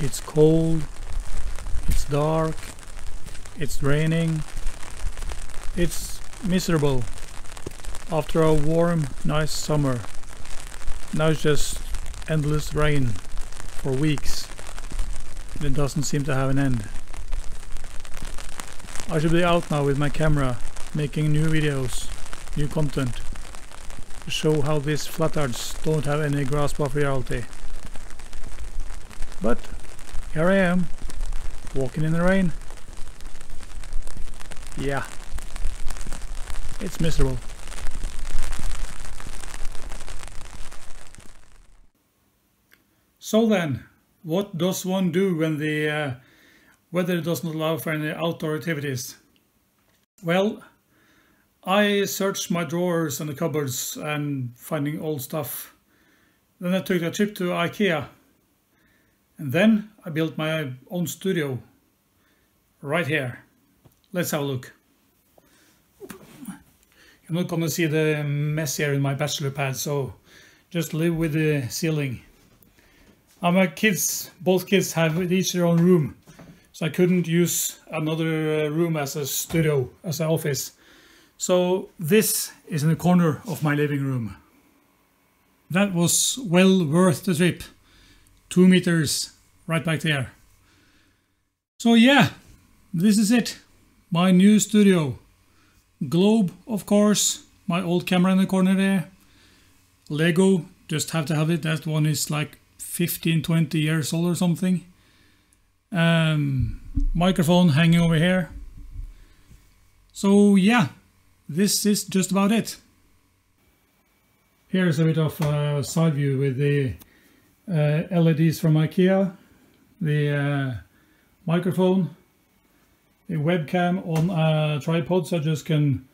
It's cold, it's dark, it's raining, it's miserable after a warm, nice summer. Now it's just endless rain for weeks, and it doesn't seem to have an end. I should be out now with my camera, making new videos, new content, to show how these flatards don't have any grasp of reality. But here I am, walking in the rain. Yeah, it's miserable. So then, what does one do when the weather does not allow for any outdoor activities? Well, I searched my drawers and the cupboards and finding old stuff. Then I took a trip to IKEA. And then I built my own studio right here. Let's have a look. You're not going to see the mess here in my bachelor pad, so just live with the ceiling. My kids, both kids have each their own room, so I couldn't use another room as a studio, as an office. So this is in the corner of my living room. That was well worth the trip. 2 meters right back there. So yeah, this is it. My new studio. Globe, of course. My old camera in the corner there. Lego, just have to have it. That one is like 15-20 years old or something. Microphone hanging over here. So yeah, this is just about it. Here's a bit of a side view with the LEDs from IKEA, the microphone, the webcam on a tripod, so I just can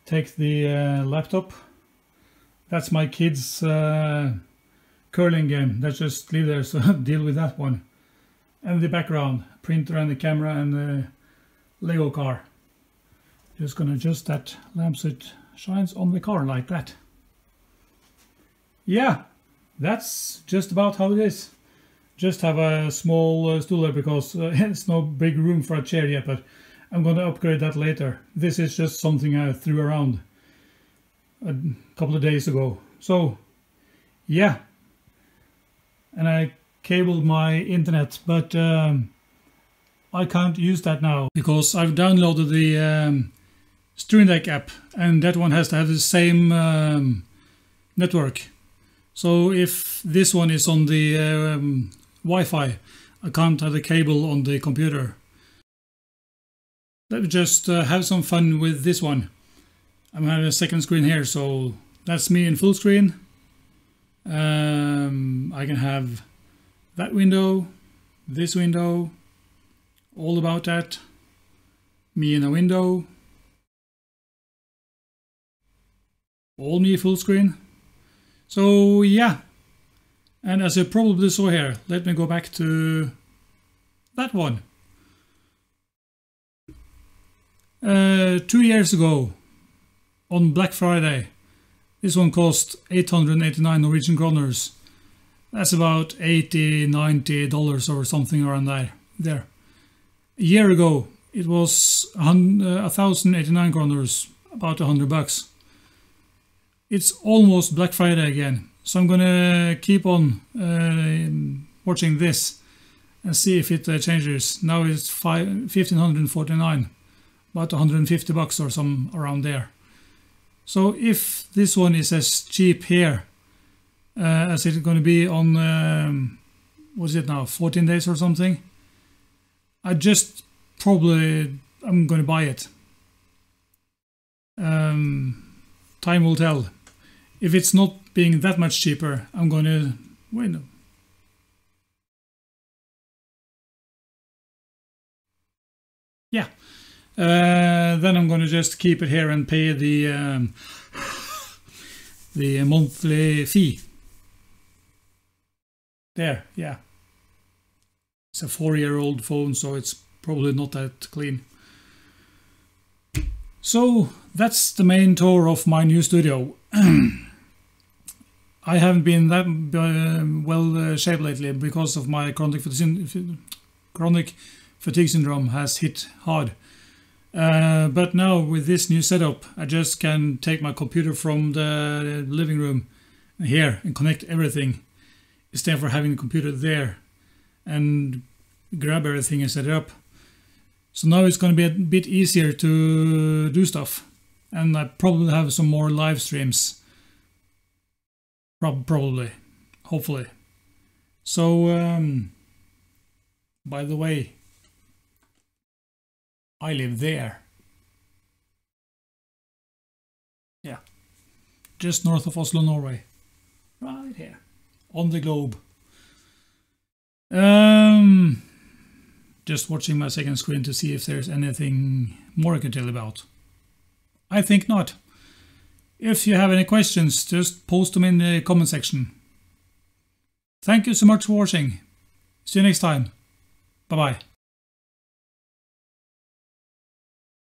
take the laptop. That's my kids' curling game. Let's just leave there, so deal with that one. And the background, printer and the camera and the Lego car. Just gonna adjust that lamp so it shines on the car like that. Yeah, that's just about how it is. Just have a small stool there because it's no big room for a chair yet, but I'm going to upgrade that later. This is just something I threw around a couple of days ago. So yeah, and I cabled my internet, but I can't use that now because I've downloaded the Stream Deck app, and that one has to have the same network. So if this one is on the Wi-Fi, I can't have the cable on the computer. Let me just have some fun with this one. I'm having a second screen here, so that's me in full screen. I can have that window, this window, all about that. Me in a window. All me full screen. So yeah, and as you probably saw here, let me go back to that one. 2 years ago, on Black Friday, this one cost 889 Norwegian kroners. That's about $80–90 or something around there. A year ago, it was 1,089 kroners, about $100. It's almost Black Friday again, so I'm gonna keep on watching this and see if it changes. Now it's 1,549, about $150 or some around there. So if this one is as cheap here as it's going to be on, what's it now, 14 days or something, I'm going to buy it. Time will tell. If it's not being that much cheaper, I'm going to wait. Yeah. Then I'm going to just keep it here and pay the monthly fee. There, yeah. It's a 4-year-old phone, so it's probably not that clean. So that's the main tour of my new studio. I haven't been that well shaped lately because of my chronic fatigue syndrome has hit hard. But now with this new setup, I just can take my computer from the living room here and connect everything instead of having the computer there and grab everything and set it up. So now it's going to be a bit easier to do stuff, and I probably have some more live streams. Probably, hopefully. So, by the way, I live there. Yeah, just north of Oslo, Norway. Right here, on the globe. Just watching my second screen to see if there's anything more I can tell about. I think not. If you have any questions, just post them in the comment section. Thank you so much for watching. See you next time. Bye bye.